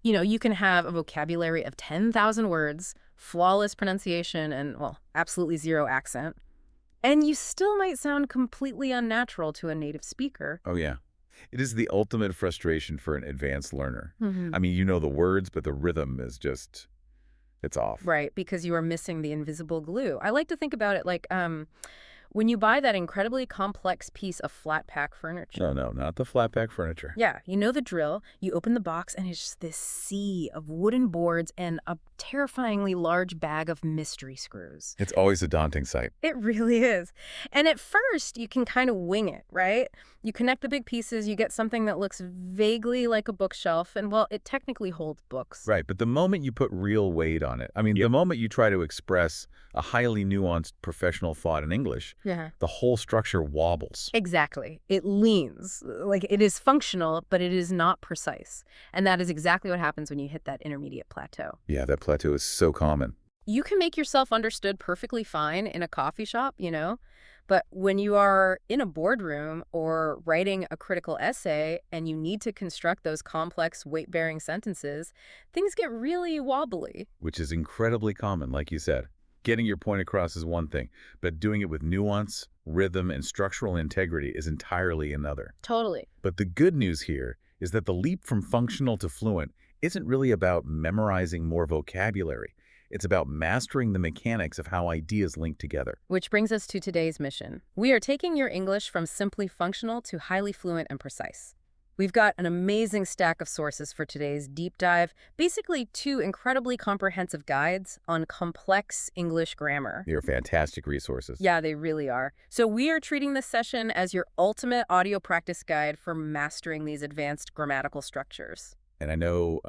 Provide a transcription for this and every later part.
You can have a vocabulary of 10,000 words, flawless pronunciation, and, well, absolutely zero accent. And you still might sound completely unnatural to a native speaker. Oh, yeah. It is the ultimate frustration for an advanced learner. Hmm. I mean, you know the words, but the rhythm is just, it's off. Right, because you are missing the invisible glue. I like to think about it like when you buy that incredibly complex piece of flat pack furniture. No, not the flat pack furniture. Yeah, you know the drill. You open the box and it's just this sea of wooden boards and a terrifyingly large bag of mystery screws. It's always a daunting sight. It really is. And at first, you can kind of wing it, right? You connect the big pieces, you get something that looks vaguely like a bookshelf, and, well, it technically holds books. Right, but the moment you put real weight on it, I mean, the moment you try to express a highly nuanced professional thought in English, Yeah. the whole structure wobbles. Exactly. It leans. Like, it is functional, but it is not precise. And that is exactly what happens when you hit that intermediate plateau. Yeah, that plateau is so common. You can make yourself understood perfectly fine in a coffee shop, but when you are in a boardroom or writing a critical essay and you need to construct those complex weight-bearing sentences, things get really wobbly. Which is incredibly common, like you said. Getting your point across is one thing, but doing it with nuance, rhythm, and structural integrity is entirely another. Totally. But the good news here is that the leap from functional to fluent isn't really about memorizing more vocabulary. It's about mastering the mechanics of how ideas link together. Which brings us to today's mission. We are taking your English from simply functional to highly fluent and precise. We've got an amazing stack of sources for today's deep dive, basically 2 incredibly comprehensive guides on complex English grammar. They're fantastic resources. Yeah, they really are. So we are treating this session as your ultimate audio practice guide for mastering these advanced grammatical structures. And I know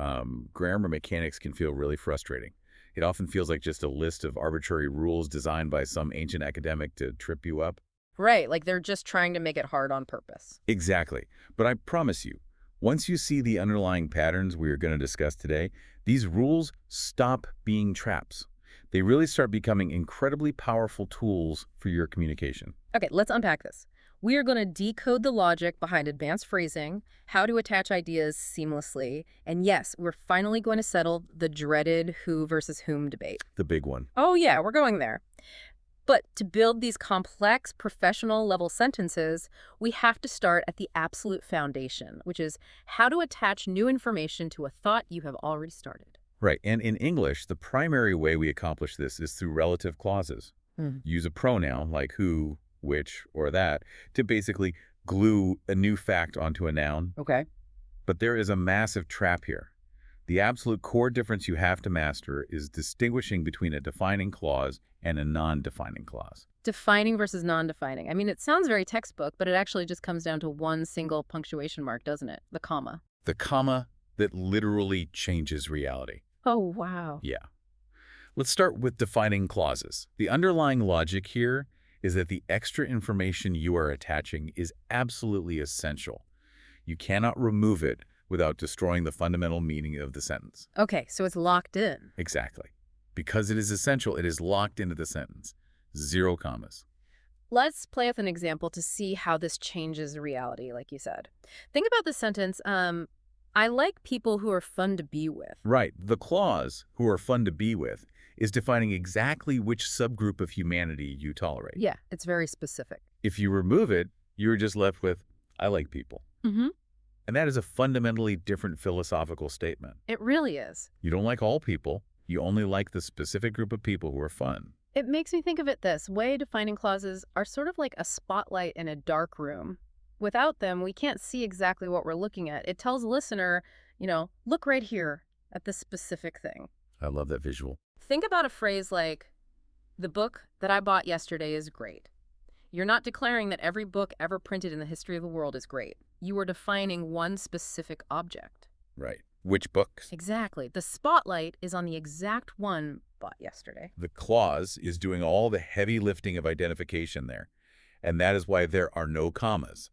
grammar mechanics can feel really frustrating. It often feels like just a list of arbitrary rules designed by some ancient academic to trip you up. Right, like they're just trying to make it hard on purpose. Exactly. But I promise you, once you see the underlying patterns we are going to discuss today, these rules stop being traps. They really start becoming incredibly powerful tools for your communication. Okay, let's unpack this. We are going to decode the logic behind advanced phrasing, how to attach ideas seamlessly, and yes, we're finally going to settle the dreaded who versus whom debate. The big one. Oh yeah, we're going there. But to build these complex professional-level sentences, we have to start at the absolute foundation, which is how to attach new information to a thought you have already started. Right, and in English, the primary way we accomplish this is through relative clauses. Use a pronoun like who, which, or that to basically glue a new fact onto a noun. Okay. But there is a massive trap here. The absolute core difference you have to master is distinguishing between a defining clause and a non-defining clause. Defining versus non-defining. I mean, it sounds very textbook, but it actually just comes down to one single punctuation mark, doesn't it? The comma. The comma that literally changes reality. Oh, wow. Yeah. Let's start with defining clauses. The underlying logic here is that the extra information you are attaching is absolutely essential. You cannot remove it without destroying the fundamental meaning of the sentence. Okay, so it's locked in. Exactly. Because it is essential, it is locked into the sentence. 0 commas. Let's play with an example to see how this changes reality, like you said. Think about the sentence, I like people who are fun to be with. Right. The clause, who are fun to be with, is defining exactly which subgroup of humanity you tolerate. Yeah, it's very specific. If you remove it, you're just left with, I like people. Mm-hmm. And that is a fundamentally different philosophical statement. It really is. You don't like all people. You only like the specific group of people who are fun. It makes me think of it this way. Defining clauses are sort of like a spotlight in a dark room. Without them, we can't see exactly what we're looking at. It tells the listener, look right here at this specific thing. I love that visual. Think about a phrase like, the book that I bought yesterday is great. You're not declaring that every book ever printed in the history of the world is great. You are defining one specific object. Right. Which books? Exactly. The spotlight is on the exact one bought yesterday. The clause is doing all the heavy lifting of identification there. And that is why there are no commas.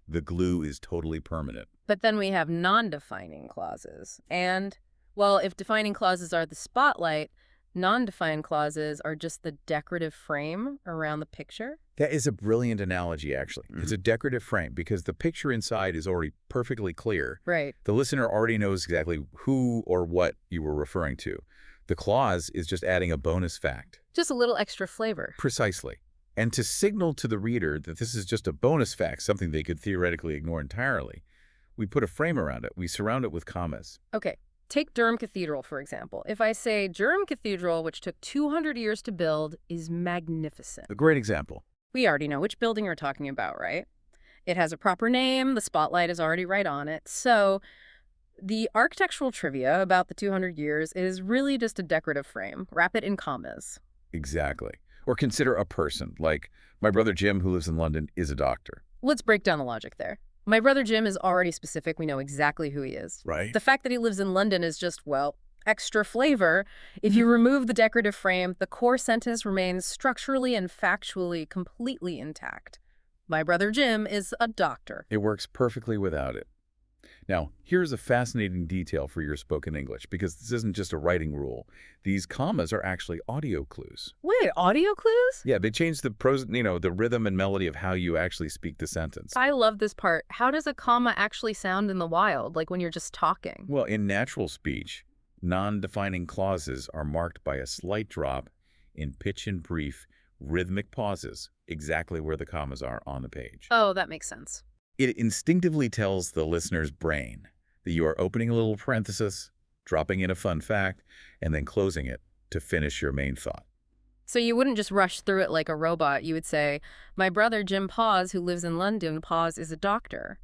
The glue is totally permanent. But then we have non-defining clauses. And, well, if defining clauses are the spotlight, Non-defined clauses are just the decorative frame around the picture? That is a brilliant analogy, actually. It's a decorative frame because the picture inside is already perfectly clear. Right. The listener already knows exactly who or what you were referring to. The clause is just adding a bonus fact. Just a little extra flavor. Precisely. And to signal to the reader that this is just a bonus fact, something they could theoretically ignore entirely, we put a frame around it. We surround it with commas. Okay. Take Durham Cathedral, for example. If I say Durham Cathedral, which took 200 years to build, is magnificent. A great example. We already know which building we're talking about, right? It has a proper name. The spotlight is already right on it. So the architectural trivia about the 200 years is really just a decorative frame. Wrap it in commas. Exactly. Or consider a person, like my brother Jim, who lives in London, is a doctor. Let's break down the logic there. My brother Jim is already specific. We know exactly who he is. Right. The fact that he lives in London is just, well, extra flavor. If you remove the decorative frame, the core sentence remains structurally and factually completely intact. My brother Jim is a doctor. It works perfectly without it. Now, here's a fascinating detail for your spoken English, because this isn't just a writing rule. These commas are actually audio clues. Wait, audio clues? Yeah, they change the rhythm and melody of how you actually speak the sentence. I love this part. How does a comma actually sound in the wild, like when you're just talking? Well, in natural speech, non-defining clauses are marked by a slight drop in pitch and brief, rhythmic pauses, exactly where the commas are on the page. Oh, that makes sense. It instinctively tells the listener's brain that you are opening a little parenthesis, dropping in a fun fact, and then closing it to finish your main thought. So you wouldn't just rush through it like a robot. You would say, my brother Jim Paws, who lives in London, Paws is a doctor.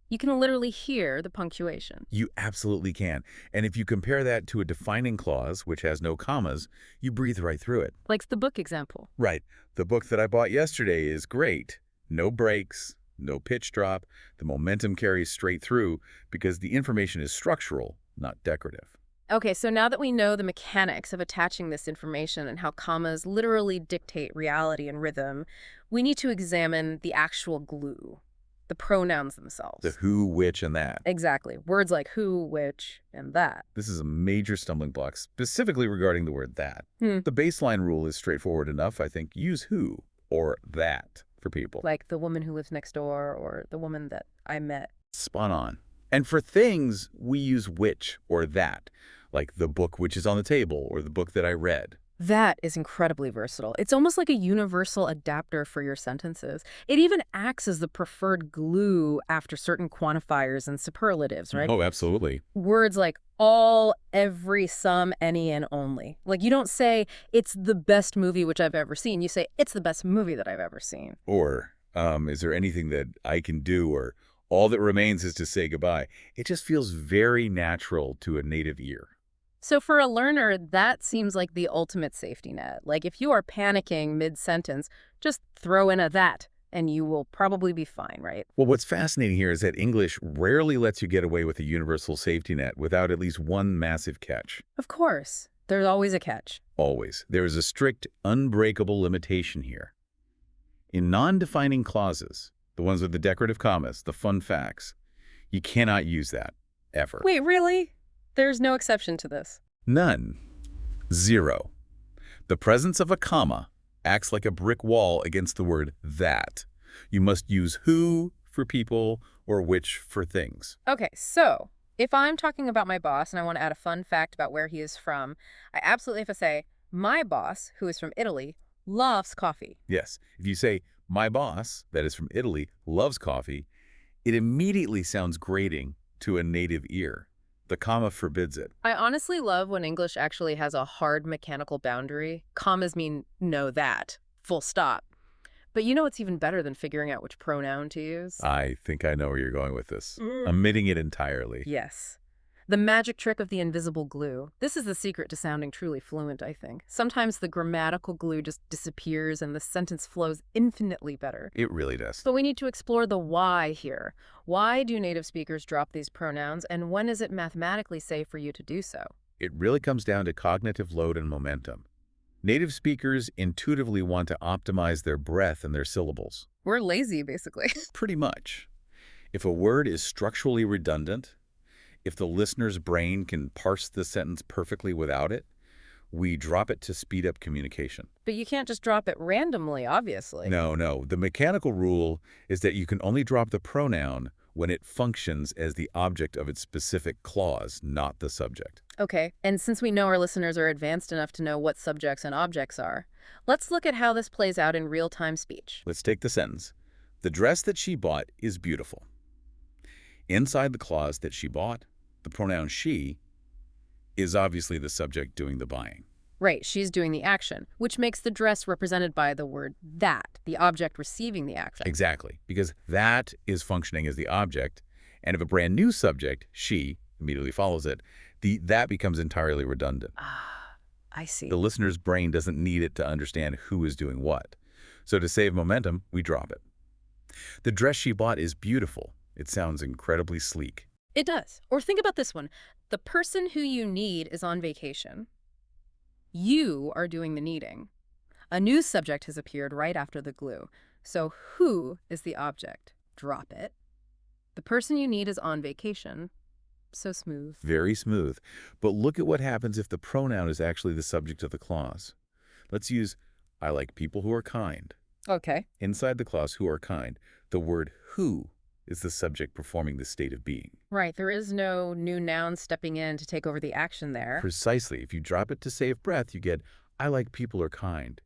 You can literally hear the punctuation. You absolutely can. And if you compare that to a defining clause, which has no commas, you breathe right through it. Like the book example. Right. The book that I bought yesterday is great. No breaks, no pitch drop. The momentum carries straight through because the information is structural, not decorative. Okay, so now that we know the mechanics of attaching this information and how commas literally dictate reality and rhythm, we need to examine the actual glue, the pronouns themselves. The who, which, and that. Exactly. Words like who, which, and that. This is a major stumbling block, specifically regarding the word that. The baseline rule is straightforward enough, I think. Use who or that for people. Like the woman who lives next door or the woman that I met. Spot on. And for things, we use which or that, like the book which is on the table or the book that I read. That is incredibly versatile. It's almost like a universal adapter for your sentences. It even acts as the preferred glue after certain quantifiers and superlatives, right? Oh, absolutely. Words like all, every, some, any, and only. Like you don't say, it's the best movie which I've ever seen. You say, it's the best movie that I've ever seen. Or, is there anything that I can do? Or all that remains is to say goodbye. It just feels very natural to a native ear. So for a learner, that seems like the ultimate safety net. Like if you are panicking mid-sentence, just throw in a that, and you will probably be fine, right? Well, what's fascinating here is that English rarely lets you get away with a universal safety net without at least one massive catch. Of course. There's always a catch. Always. There is a strict, unbreakable limitation here. In non-defining clauses, the ones with the decorative commas, the fun facts, you cannot use that, ever. Wait, really? There's no exception to this. None. Zero. The presence of a comma acts like a brick wall against the word that. You must use who for people or which for things. Okay, so if I'm talking about my boss and I want to add a fun fact about where he is from, I absolutely have to say, my boss, who is from Italy, loves coffee. Yes. If you say, my boss, that is from Italy, loves coffee, it immediately sounds grating to a native ear. The comma forbids it. I honestly love when English actually has a hard mechanical boundary. Commas mean no that, full stop. But you know what's even better than figuring out which pronoun to use? I think I know where you're going with this. Omitting it entirely. Yes. The magic trick of the invisible glue. This is the secret to sounding truly fluent, I think. Sometimes the grammatical glue just disappears and the sentence flows infinitely better. It really does. But we need to explore the why here. Why do native speakers drop these pronouns, and when is it mathematically safe for you to do so? It really comes down to cognitive load and momentum. Native speakers intuitively want to optimize their breath and their syllables. We're lazy, basically. Pretty much. If a word is structurally redundant, if the listener's brain can parse the sentence perfectly without it, We drop it to speed up communication. But you can't just drop it randomly, obviously. No. The mechanical rule is that you can only drop the pronoun when it functions as the object of its specific clause, not the subject. Okay, and since we know our listeners are advanced enough to know what subjects and objects are, let's look at how this plays out in real-time speech. Let's take the sentence. The dress that she bought is beautiful. Inside the clause that she bought, the pronoun she is obviously the subject doing the buying. Right, she's doing the action, which makes the dress represented by the word that, the object receiving the action. Exactly, because that is functioning as the object, and if a brand new subject, she, immediately follows it, that becomes entirely redundant. Ah, I see. The listener's brain doesn't need it to understand who is doing what. So to save momentum, we drop it. The dress she bought is beautiful. It sounds incredibly sleek. It does. Or think about this one. The person who you need is on vacation. You are doing the needing. A new subject has appeared right after the glue. So who is the object? Drop it. The person you need is on vacation. So smooth. Very smooth. But look at what happens if the pronoun is actually the subject of the clause. Let's use, I like people who are kind. Okay. Inside the clause who are kind, the word who is the subject performing the state of being. Right. There is no new noun stepping in to take over the action there. Precisely. If you drop it to save breath, you get, I like people are kind.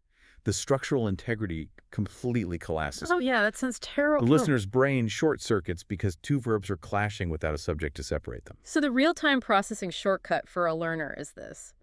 The structural integrity completely collapses. Oh, yeah, that sounds terrible. The listener's brain short-circuits because two verbs are clashing without a subject to separate them. So the real-time processing shortcut for a learner is this.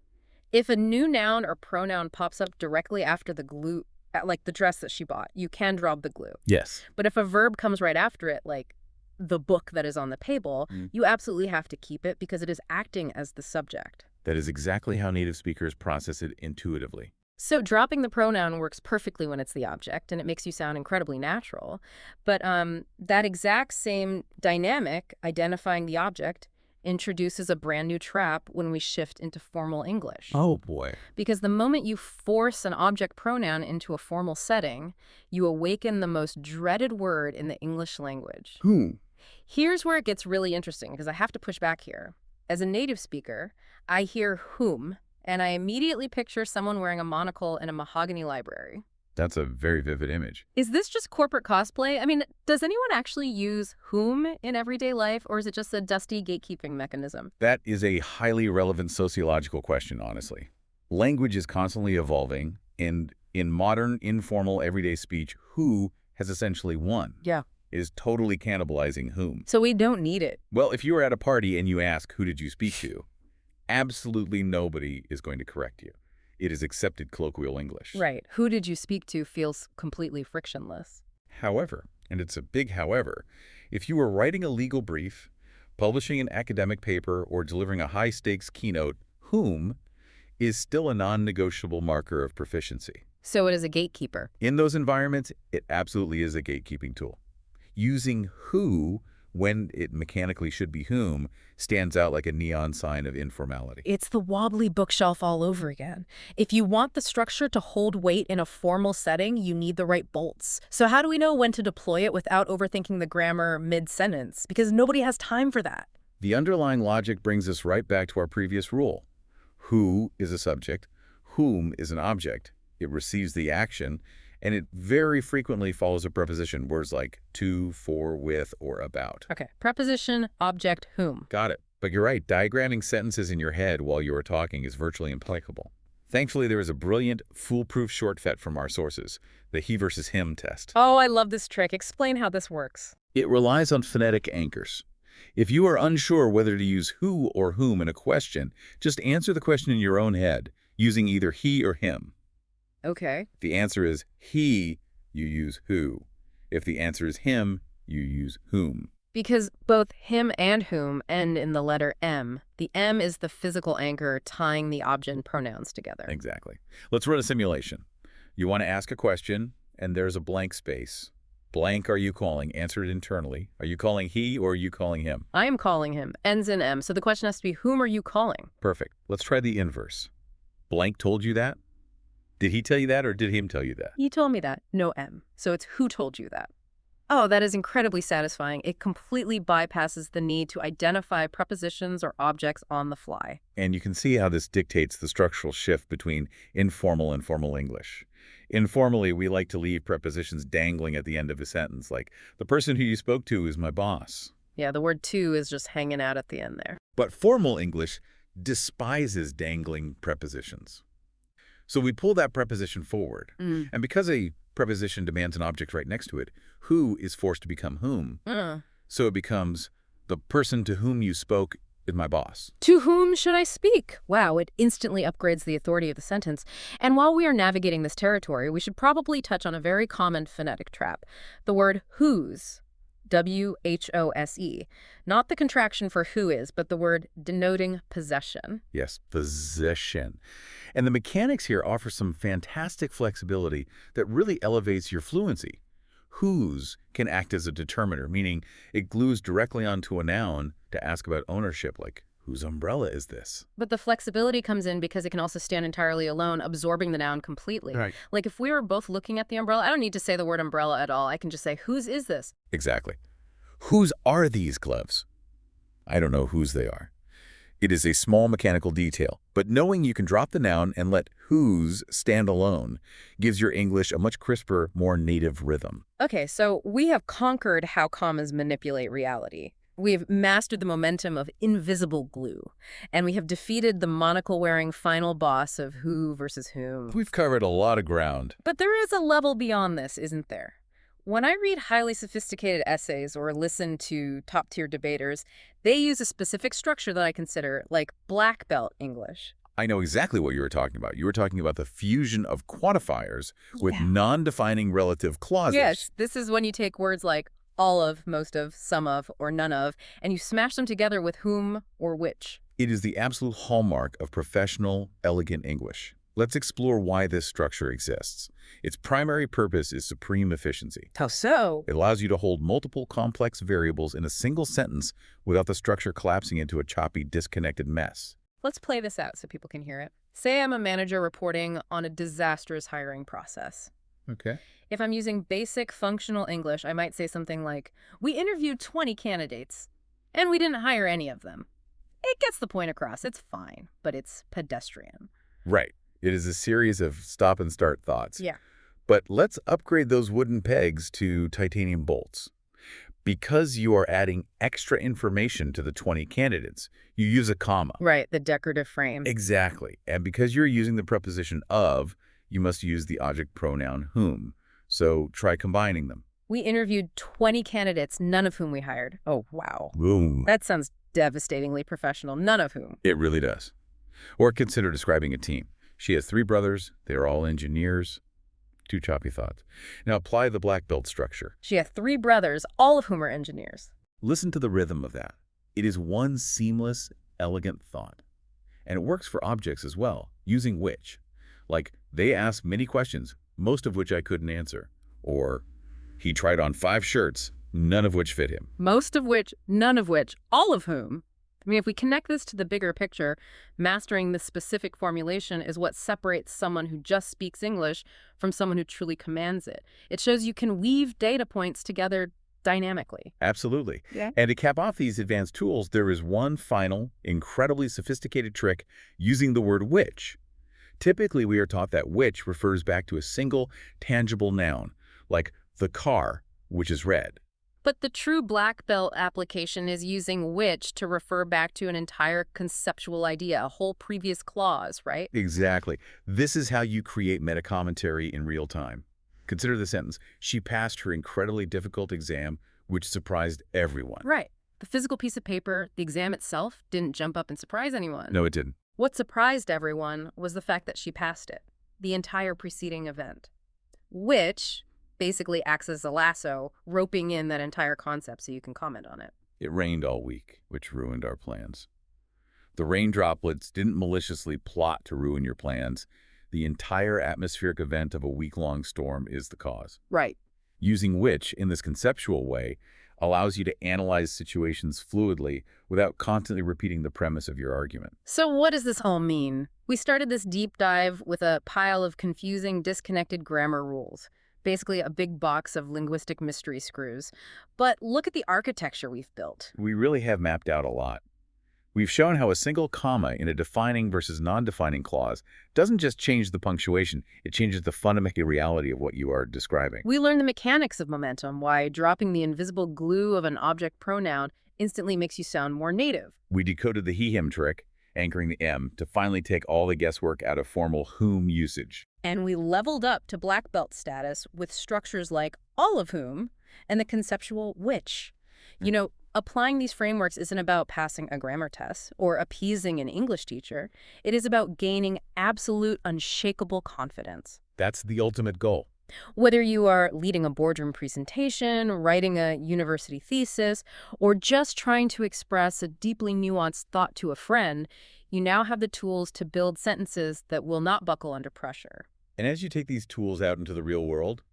If a new noun or pronoun pops up directly after the glue, like the dress that she bought, you can drop the glue. Yes. But if a verb comes right after it, like the book that is on the table, you absolutely have to keep it because it is acting as the subject. That is exactly how native speakers process it intuitively. So dropping the pronoun works perfectly when it's the object, and it makes you sound incredibly natural. But that exact same dynamic, identifying the object, introduces a brand new trap when we shift into formal English. Oh, boy. Because the moment you force an object pronoun into a formal setting, you awaken the most dreaded word in the English language. Who? Here's where it gets really interesting, because I have to push back here. As a native speaker, I hear whom, and I immediately picture someone wearing a monocle in a mahogany library. That's a very vivid image. Is this just corporate cosplay? I mean, does anyone actually use whom in everyday life, or is it just a dusty gatekeeping mechanism? That is a highly relevant sociological question, honestly. Language is constantly evolving, and in modern, informal, everyday speech, who has essentially won. Yeah. It is totally cannibalizing whom. So we don't need it. Well, if you were at a party and you ask, who did you speak to? Absolutely nobody is going to correct you. It is accepted colloquial English. Right. Who did you speak to feels completely frictionless. However, and it's a big however, if you were writing a legal brief, publishing an academic paper, or delivering a high-stakes keynote, whom is still a non-negotiable marker of proficiency. So it is a gatekeeper. In those environments, it absolutely is a gatekeeping tool. Using who when it mechanically should be whom stands out like a neon sign of informality. It's the wobbly bookshelf all over again. If you want the structure to hold weight in a formal setting, you need the right bolts. So how do we know when to deploy it without overthinking the grammar mid-sentence? Because nobody has time for that. The underlying logic brings us right back to our previous rule. Who is a subject, whom is an object. It receives the action, and it very frequently follows a preposition, words like to, for, with, or about. Okay, preposition, object, whom. Got it. But you're right, diagramming sentences in your head while you are talking is virtually impeccable. Thankfully, there is a brilliant, foolproof shortcut from our sources, the he versus him test. Oh, I love this trick. Explain how this works. It relies on phonetic anchors. If you are unsure whether to use who or whom in a question, just answer the question in your own head, using either he or him. Okay. If the answer is he, you use who. If the answer is him, you use whom. Because both him and whom end in the letter M. The M is the physical anchor tying the object and pronouns together. Exactly. Let's run a simulation. You want to ask a question, and there's a blank space. Blank are you calling? Answer it internally. Are you calling he or are you calling him? I am calling him. Ends in M. So the question has to be, whom are you calling? Perfect. Let's try the inverse. Blank told you that? Did he tell you that or did him tell you that? He told me that. No M. So it's who told you that. Oh, that is incredibly satisfying. It completely bypasses the need to identify prepositions or objects on the fly. And you can see how this dictates the structural shift between informal and formal English. Informally, we like to leave prepositions dangling at the end of a sentence, like, the person who you spoke to is my boss. Yeah, the word to is just hanging out at the end there. But formal English despises dangling prepositions. So we pull that preposition forward. And because a preposition demands an object right next to it, who is forced to become whom. So it becomes, the person to whom you spoke is my boss. To whom should I speak? Wow, it instantly upgrades the authority of the sentence. And while we are navigating this territory, we should probably touch on a very common phonetic trap, the word whose. W-H-O-S-E. Not the contraction for who is, but the word denoting possession. Yes, possession. And the mechanics here offer some fantastic flexibility that really elevates your fluency. Whose can act as a determiner, meaning it glues directly onto a noun to ask about ownership, like, whose umbrella is this? But the flexibility comes in because it can also stand entirely alone, absorbing the noun completely. Right. Like if we were both looking at the umbrella, I don't need to say the word umbrella at all. I can just say, whose is this? Exactly. Whose are these gloves? I don't know whose they are. It is a small mechanical detail, but knowing you can drop the noun and let whose stand alone gives your English a much crisper, more native rhythm. Okay, so we have conquered how commas manipulate reality. We've mastered the momentum of invisible glue, and we have defeated the monocle-wearing final boss of who versus whom. We've covered a lot of ground. But there is a level beyond this, isn't there? When I read highly sophisticated essays or listen to top-tier debaters, they use a specific structure that I consider like black belt English. I know exactly what you were talking about. You were talking about the fusion of quantifiers with non-defining relative clauses. Yes, this is when you take words like all of, most of, some of, or none of, and you smash them together with whom or which. It is the absolute hallmark of professional, elegant English. Let's explore why this structure exists. Its primary purpose is supreme efficiency. How so? It allows you to hold multiple complex variables in a single sentence without the structure collapsing into a choppy, disconnected mess. Let's play this out so people can hear it. Say I'm a manager reporting on a disastrous hiring process. Okay. If I'm using basic functional English, I might say something like, we interviewed 20 candidates, and we didn't hire any of them. It gets the point across. It's fine, but it's pedestrian. Right. It is a series of stop-and-start thoughts. Yeah. But let's upgrade those wooden pegs to titanium bolts. Because you are adding extra information to the 20 candidates, you use a comma. Right, the decorative frame. Exactly. And because you're using the preposition of, you must use the object pronoun whom. So try combining them. We interviewed 20 candidates, none of whom we hired. Oh, wow. Boom. That sounds devastatingly professional, none of whom. It really does. Or consider describing a team. She has 3 brothers. They're all engineers. 2 choppy thoughts. Now apply the black belt structure. She had 3 brothers, all of whom are engineers. Listen to the rhythm of that. It is one seamless, elegant thought. And it works for objects as well, using which. Like, they asked many questions, most of which I couldn't answer. Or, he tried on 5 shirts, none of which fit him. Most of which, none of which, all of whom. I mean, if we connect this to the bigger picture, mastering this specific formulation is what separates someone who just speaks English from someone who truly commands it. It shows you can weave data points together dynamically. Absolutely. Yeah. And to cap off these advanced tools, there is one final, incredibly sophisticated trick using the word which. Typically, we are taught that which refers back to a single, tangible noun, like the car, which is red. But the true black belt application is using which to refer back to an entire conceptual idea, a whole previous clause, right? Exactly. This is how you create meta-commentary in real time. Consider the sentence, she passed her incredibly difficult exam, which surprised everyone. Right. The physical piece of paper, the exam itself, didn't jump up and surprise anyone. No, it didn't. What surprised everyone was the fact that she passed it, the entire preceding event, which basically acts as a lasso, roping in that entire concept so you can comment on it. It rained all week, which ruined our plans. The rain droplets didn't maliciously plot to ruin your plans. The entire atmospheric event of a week-long storm is the cause. Right. Using which, in this conceptual way, allows you to analyze situations fluidly without constantly repeating the premise of your argument. So what does this all mean? We started this deep dive with a pile of confusing, disconnected grammar rules. basically a big box of linguistic mystery screws. But look at the architecture we've built. We really have mapped out a lot. We've shown how a single comma in a defining versus non-defining clause doesn't just change the punctuation, it changes the fundamental reality of what you are describing. We learned the mechanics of momentum, why dropping the invisible glue of an object pronoun instantly makes you sound more native. We decoded the he-him trick, anchoring the M, to finally take all the guesswork out of formal whom usage. And we leveled up to black belt status with structures like all of whom and the conceptual which. You know, applying these frameworks isn't about passing a grammar test or appeasing an English teacher. It is about gaining absolute, unshakable confidence. That's the ultimate goal. Whether you are leading a boardroom presentation, writing a university thesis, or just trying to express a deeply nuanced thought to a friend, you now have the tools to build sentences that will not buckle under pressure. And as you take these tools out into the real world,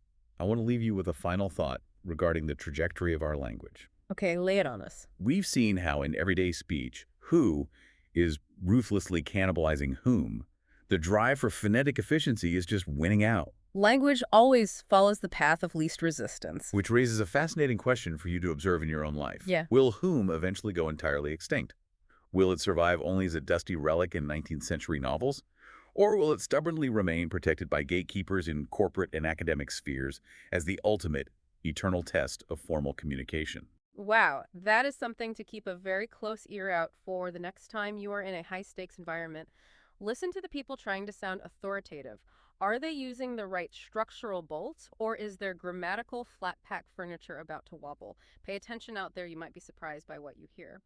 I want to leave you with a final thought regarding the trajectory of our language. Okay, lay it on us. We've seen how in everyday speech, who is ruthlessly cannibalizing whom. The drive for phonetic efficiency is just winning out. Language always follows the path of least resistance. Which raises a fascinating question for you to observe in your own life. Yeah. Will whom eventually go entirely extinct? Will it survive only as a dusty relic in 19th century novels? Or will it stubbornly remain protected by gatekeepers in corporate and academic spheres as the ultimate, eternal test of formal communication? Wow, that is something to keep a very close ear out for the next time you are in a high-stakes environment. Listen to the people trying to sound authoritative. Are they using the right structural bolts, or is their grammatical flat-pack furniture about to wobble? Pay attention out there. You might be surprised by what you hear.